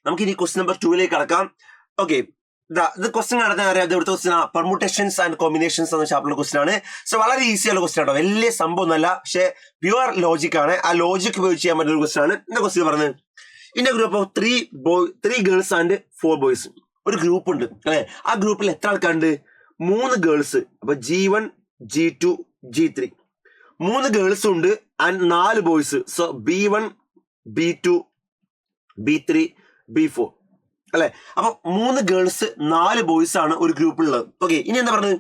നമുക്ക് ഇനി question number 2 കടക്കാം. ഓക്കെ, ഇത് ക്വസ്റ്റ്യൻ നടത്താൻ അറിയാം. ഇവിടുത്തെ ക്വസ്റ്റ്യൻ പെർമുട്ടേഷൻസ് ആൻഡ് കോമ്പിനേഷൻസ് എന്ന ചാപ്റ്ററിലെ ക്വസ്റ്റ്യൻ ആണ്. സോ വളരെ ഈസി ആയുള്ള ക്വസ്റ്റ്യൻ ആണോ, വലിയ സംഭവം ഒന്നല്ല, പക്ഷെ പ്യുവർ ലോജിക് ആണ്. ആ ലോജിക് ഉപയോഗിച്ച് ചെയ്യാൻ പറ്റുന്ന ഒരു ക്വസ്റ്റ്യൻ ആണ്. എന്റെ ക്വസ്റ്റ്യൻ പറഞ്ഞത്, in A group of 3 girls and 4 boys. ഒരു ഗ്രൂപ്പ് ഉണ്ട് അല്ലെ, ആ ഗ്രൂപ്പിൽ എത്ര ആൾക്കാരുണ്ട്? 3 ഗേൾസ്. അപ്പൊ G1 G2 G3 3 ഗേൾസ് ഉണ്ട് and 4 boys. So B1 B2 B3 B4 അല്ലെ. അപ്പൊ 3 ഗേൾസ് 4 ബോയ്സ് ആണ് ഒരു ഗ്രൂപ്പിലുള്ളത്. ഓക്കെ, ഇനി എന്താ പറഞ്ഞത്?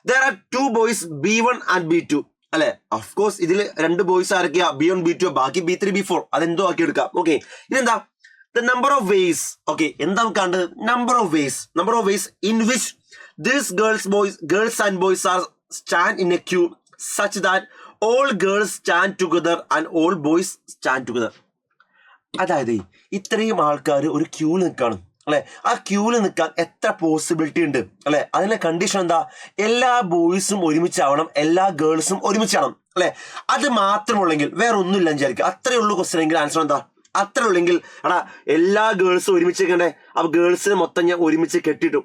there are 2 boys B1 and B2 അല്ലെ. ഓഫ്കോഴ്സ് ഇതിൽ 2 ബോയ്സ് ആരൊക്കെയാ? B1 B2, ബാക്കി B3 B4. അതെന്തോ ആക്കി എടുക്കാം. ഓക്കെ, ഇതെന്താ? the number of ways. Okay, എന്താ കണ്ടത്? number of ways in which these girls and boys are stand in a queue such that all girls stand together and all boys stand together. അതായത് ഇത്രയും ആൾക്കാർ ഒരു ക്യൂവിൽ നിൽക്കാണ് അല്ലെ. ആ ക്യൂവിൽ നിൽക്കാൻ എത്ര പോസിബിലിറ്റി ഉണ്ട് അല്ലെ. അതിന്റെ കണ്ടീഷൻ എന്താ? എല്ലാ ബോയ്സും ഒരുമിച്ചാവണം, എല്ലാ ഗേൾസും ഒരുമിച്ചാവണം അല്ലെ. അത് മാത്രമുള്ളെങ്കിൽ വേറെ ഒന്നുമില്ല വിചാരിക്കുക. അത്രയേ ഉള്ളൂ ക്വസ്റ്റ്യൻ എങ്കിൽ ആൻസർ എന്താ? അത്ര ഉള്ളെങ്കിൽ എടാ എല്ലാ ഗേൾസും ഒരുമിച്ച് കണ്ടേ, അപ്പൊ ഗേൾസിനെ മൊത്തം ഞാൻ ഒരുമിച്ച് കെട്ടിട്ടു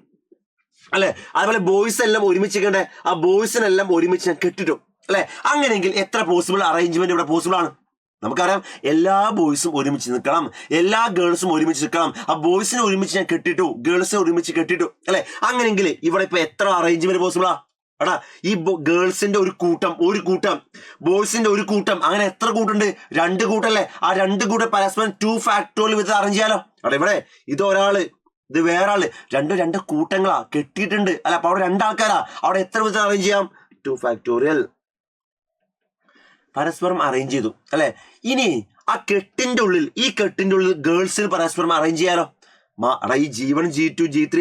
അല്ലെ. അതുപോലെ ബോയ്സ് എല്ലാം ഒരുമിച്ച് കണ്ടേ, ആ ബോയ്സിനെല്ലാം ഒരുമിച്ച് ഞാൻ കെട്ടിട്ടു അല്ലെ. അങ്ങനെയെങ്കിൽ എത്ര പോസിബിൾ അറേഞ്ച്മെന്റ് ഇവിടെ പോസിബിൾ ആണ്? നമുക്കറിയാം എല്ലാ ബോയ്സും ഒരുമിച്ച് നിൽക്കണം, എല്ലാ ഗേൾസും ഒരുമിച്ച് നിൽക്കണം. ആ ബോയ്സിനെ ഒരുമിച്ച് ഞാൻ കെട്ടിട്ടു, ഗേൾസിനെ ഒരുമിച്ച് കെട്ടിട്ടു അല്ലെ. അങ്ങനെയെങ്കിൽ ഇവിടെ ഇപ്പൊ എത്ര അറേഞ്ച്മെന്റ് പോസിബിളാ? എടാ ഈ ഗേൾസിന്റെ ഒരു കൂട്ടം ബോയ്സിന്റെ ഒരു കൂട്ടം, അങ്ങനെ എത്ര കൂട്ടുണ്ട്? 2 കൂട്ടല്ലേ. ആ 2 കൂട്ടം പരസ്പരം 2 ഫാക്ടോറിയൽ വിത്ത് അറേഞ്ച് ചെയ്യാലോ. അവിടെ ഇവിടെ ഇത് ഒരാള്, ഇത് വേറെ ആള്, 2 കൂട്ടങ്ങളാ കെട്ടിയിട്ടുണ്ട് അല്ല. അപ്പൊ അവിടെ 2 ആൾക്കാരാ, അവിടെ എത്ര വിധത്തിൽ അറേഞ്ച് ചെയ്യാം? 2 ഫാക്ടോറിയൽ പരസ്പരം അറേഞ്ച് ചെയ്തു അല്ലെ. ഇനി ആ കെട്ടിന്റെ ഉള്ളിൽ ഗേൾസിന് പരസ്പരം അറേഞ്ച് ചെയ്യാലോ. ഈ G1 G2 G3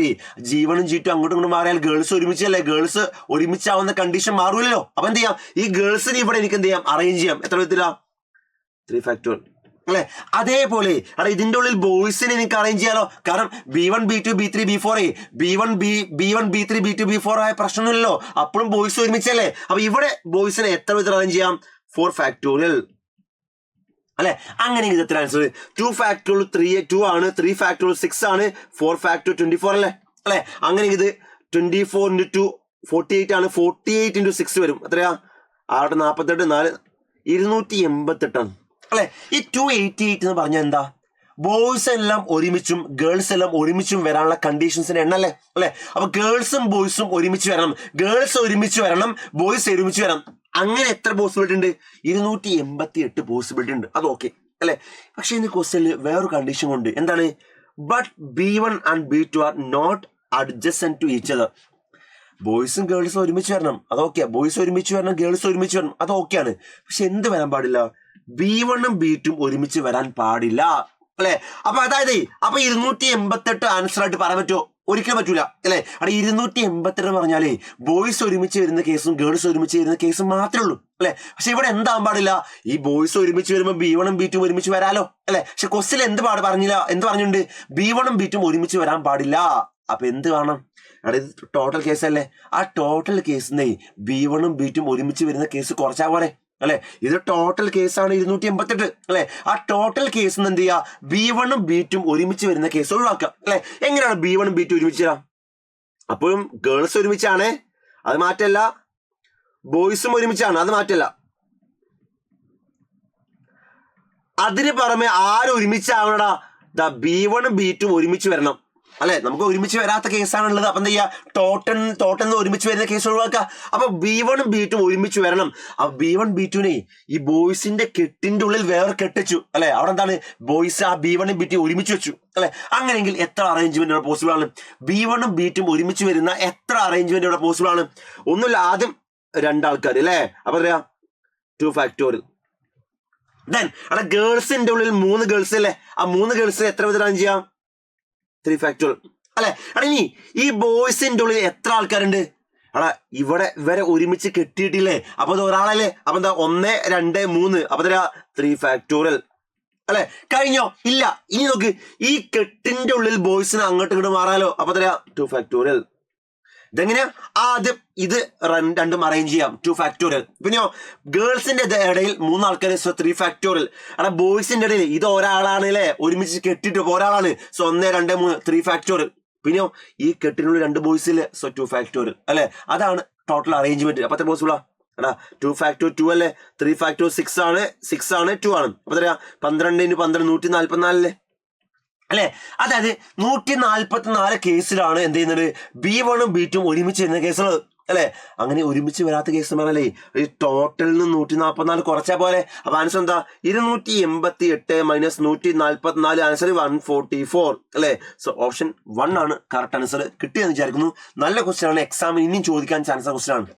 G1 G2 അങ്ങോട്ടും ഇങ്ങോട്ടും മാറിയാൽ ഗേൾസ് ഒരുമിച്ചല്ലേ, ഗേൾസ് ഒരുമിച്ചാവുന്ന കണ്ടീഷൻ മാറൂലല്ലോ. അപ്പൊ എന്ത് ചെയ്യാം? ഈ ഗേൾസിന് ഇവിടെ എനിക്ക് എന്ത് ചെയ്യാം? അറേഞ്ച് ചെയ്യാം. എത്ര വിധത്തിലാ? 3 ഫാക്ടോറിയൽ അല്ലെ. അതേപോലെ ഇതിന്റെ ഉള്ളിൽ ബോയ്സിനെ എനിക്ക് അറേഞ്ച് ചെയ്യാലോ. കാരണം B1 B2 B3 B4 B1 B3 B2 B4 ആയ പ്രശ്നമില്ലല്ലോ, അപ്പോഴും ബോയ്സ് ഒരുമിച്ചല്ലേ. അപ്പൊ ഇവിടെ ബോയ്സിനെ എത്ര വിധത്തിൽ അറേഞ്ച് ചെയ്യാം? 4 ഫാക്ടോറിയൽ അല്ലെ. അങ്ങനെ ഇതെത്ര ആൻസർ? 2 ഫാക്ടോറിയൽ 2 ആണ്, 3 ഫാക്ടോറിയൽ 6 ആണ്, 4 ഫാക്ടോറിയൽ 24 അല്ലേ അല്ലെ. അങ്ങനെ ഇത് 24 into 2 48 ആണ്, 48 into 6 വരും. എത്രയാ? 6 48 4 288 ആണ് അല്ലെ. ഈ 288 എന്ന് പറഞ്ഞാൽ എന്താ? ബോയ്സ് എല്ലാം ഒരുമിച്ചും ഗേൾസ് എല്ലാം ഒരുമിച്ചും വരാനുള്ള കണ്ടീഷൻസിന്റെ എണ്ണല്ലേ അല്ലെ. അപ്പൊ ഗേൾസും ബോയ്സും ഒരുമിച്ച് വരണം, ഗേൾസ് ഒരുമിച്ച് വരണം, ബോയ്സ് ഒരുമിച്ച് വരണം. അങ്ങനെ എത്ര പോസിബിലിറ്റി ഉണ്ട്? 288 പോസിബിലിറ്റി ഉണ്ട്. അത് ഓക്കെ അല്ലെ. പക്ഷെ ഇന്ന് ക്വസ്റ്റ്യനിൽ വേറൊരു കണ്ടീഷൻ ഉണ്ട്. എന്താണ്? But B1 and B2 are not adjacent to each other. ബോയ്സും ഗേൾസും ഒരുമിച്ച് വരണം, അതൊക്കെ. ബോയ്സ് ഒരുമിച്ച് വരണം, ഗേൾസ് ഒരുമിച്ച് വരണം, അത് ഓക്കെയാണ്. പക്ഷെ എന്ത് വരാൻ പാടില്ല? B1 ഉം B2 ഒരുമിച്ച് വരാൻ പാടില്ല അല്ലെ. അപ്പൊ അതായത് 288 ആൻസർ ആയിട്ട് പറയാൻ പറ്റുമോ? ഒരിക്കലും പറ്റൂല അല്ലെ. അവിടെ 288 പറഞ്ഞാലേ ബോയ്സ് ഒരുമിച്ച് വരുന്ന കേസും ഗേൾസ് ഒരുമിച്ച് വരുന്ന കേസും മാത്രമേ ഉള്ളൂ അല്ലെ. പക്ഷെ ഇവിടെ എന്താകാൻ പാടില്ല? ഈ ബോയ്സ് ഒരുമിച്ച് വരുമ്പോൾ B1 ഉം B2 ഒരുമിച്ച് വരാലോ അല്ലെ. പക്ഷെ ക്വസ്റ്റ്യൻ എന്ത് പറഞ്ഞിട്ടുണ്ട്? B1 ഉം B2 ഒരുമിച്ച് വരാൻ പാടില്ല. അപ്പൊ എന്ത് കാണണം? അവിടെ ഇത് ടോട്ടൽ കേസല്ലേ. ആ ടോട്ടൽ കേസിനെ B1 ഉം B2 ഒരുമിച്ച് വരുന്ന കേസ് കുറച്ചാ പോരെ അല്ലെ. ഇത് ടോട്ടൽ കേസാണ് 288 അല്ലെ. ആ ടോട്ടൽ കേസ് എന്ത് ചെയ്യാ? B1 ഉം B2 ഒരുമിച്ച് വരുന്ന കേസ് ഒഴിവാക്കുക അല്ലെ. എങ്ങനെയാണ് B1 ഉം B2 ഒരുമിച്ച് വരാം? അപ്പോഴും ഗേൾസ് ഒരുമിച്ചാണ്, അത് മാറ്റല്ല. ബോയ്സും ഒരുമിച്ചാണ്, അത് മാറ്റല്ല. അതിന് പുറമെ ആരൊരുമിച്ചാവണടാ? B1 ഉം B2 ഒരുമിച്ച് വരണം അല്ലെ. നമുക്ക് ഒരുമിച്ച് വരാത്ത കേസാണുള്ളത്. അപ്പൊ എന്താ ചെയ്യാ? ടോട്ടൽ ഒരുമിച്ച് വരുന്ന കേസ് ഒഴിവാക്കുക. അപ്പൊ B1 ഉം B2 ഒരുമിച്ച് വരണം. അപ്പൊ B1 B2നെ ഈ ബോയ്സിന്റെ കെട്ടിന്റെ ഉള്ളിൽ വേറെ കെട്ടിച്ചു അല്ലെ. അവിടെ എന്താണ്? ബോയ്സ് ആ B1 ഉം B2 ഒരുമിച്ച് വെച്ചു അല്ലെ. അങ്ങനെയെങ്കിൽ എത്ര അറേഞ്ച്മെന്റ് ഇവിടെ പോസിബിൾ ആണ്? B1 ഉം B2 ഒരുമിച്ച് വരുന്ന എത്ര അറേഞ്ച്മെന്റ് ഇവിടെ പോസിബിൾ ആണ്? ഒന്നുമില്ല, ആദ്യം 2 ആൾക്കാർ അല്ലെ. അപ്പൊ പറയാ 2 ഫാക്ടോറിയൽ. ദെൻ അവിടെ ഗേൾസിന്റെ ഉള്ളിൽ 3 ഗേൾസ് അല്ലേ. ആ 3 ഗേൾസിന് എത്ര വിധത്തിൽ അറേഞ്ച് ചെയ്യാം? 3 ഫാക്ടോറിയൽ അല്ലെ. ഇനി ഈ ബോയ്സിന്റെ ഉള്ളിൽ എത്ര ആൾക്കാരുണ്ട്? ഇവരെ ഒരുമിച്ച് കെട്ടിയിട്ടില്ലേ. അപ്പൊ അത് ഒരാളല്ലേ. അപ്പൊ എന്താ? 1 2 3. അപ്പൊ 3 ഫാക്ടോറിയൽ അല്ലെ. കഴിഞ്ഞോ? ഇല്ല. ഇനി നോക്ക്, ഈ കെട്ടിന്റെ ഉള്ളിൽ ബോയ്സിന് അങ്ങോട്ട് ഇങ്ങോട്ട് മാറാലോ. അപ്പൊ 2 ഫാക്ടോറിയൽ. ഇതെങ്ങനെയാ ആദ്യം ഇത് രണ്ടും അറേഞ്ച് ചെയ്യാം 2 ഫാക്ടോറിയൽ. പിന്നെയോ ഗേൾസിന്റെ ഇടയിൽ 3 ആൾക്കാർ, സോ 3 ഫാക്ടോറിയൽ. അവിടെ ബോയ്സിന്റെ ഇടയിൽ ഇത് ഒരാളാണ് അല്ലേ, ഒരുമിച്ച് കെട്ടിട്ട് ഒരാളാണ്, സോ 1 2 3 3 ഫാക്ടോറിയൽ. പിന്നെയോ ഈ കെട്ടിനുള്ള 2 ബോയ്സില്, സോ 2 ഫാക്ടോറിയൽ അല്ലെ. അതാണ് ടോട്ടൽ അറേഞ്ച്മെന്റ്. അപ്പൊ എത്ര പോസിബിളാ എടാ 2 ഫാക്ടോർ 2 അല്ലേ, 3 ഫാക്ടോർ 6 ആണ്, 2 ആണ്. അപ്പൊ എത്രയാ 12 × 12 144 അല്ലേ അല്ലെ. അതായത് 144 കേസിലാണ് എന്ത് ചെയ്യുന്നത്, B1 ഉം B2 ഒരുമിച്ച് വരുന്ന കേസുകൾ അല്ലെ. അങ്ങനെ ഒരുമിച്ച് വരാത്ത കേസ് പറഞ്ഞാലേ ഈ ടോട്ടലിൽ നിന്ന് 144 കുറച്ചാ പോലെ. അപ്പൊ ആൻസർ എന്താ, 288 മൈനസ് 144, ആൻസർ 144 അല്ലെ. സോ ഓപ്ഷൻ 1 ആണ് കറക്റ്റ് ആൻസർ. കിട്ടിയെന്ന് വിചാരിക്കുന്നു. നല്ല ക്വസ്റ്റ്യൻ ആണ്, എക്സാമിന് ഇനിയും ചോദിക്കാൻ ചാൻസ് ക്വസ്റ്റ്യൻ ആണ്.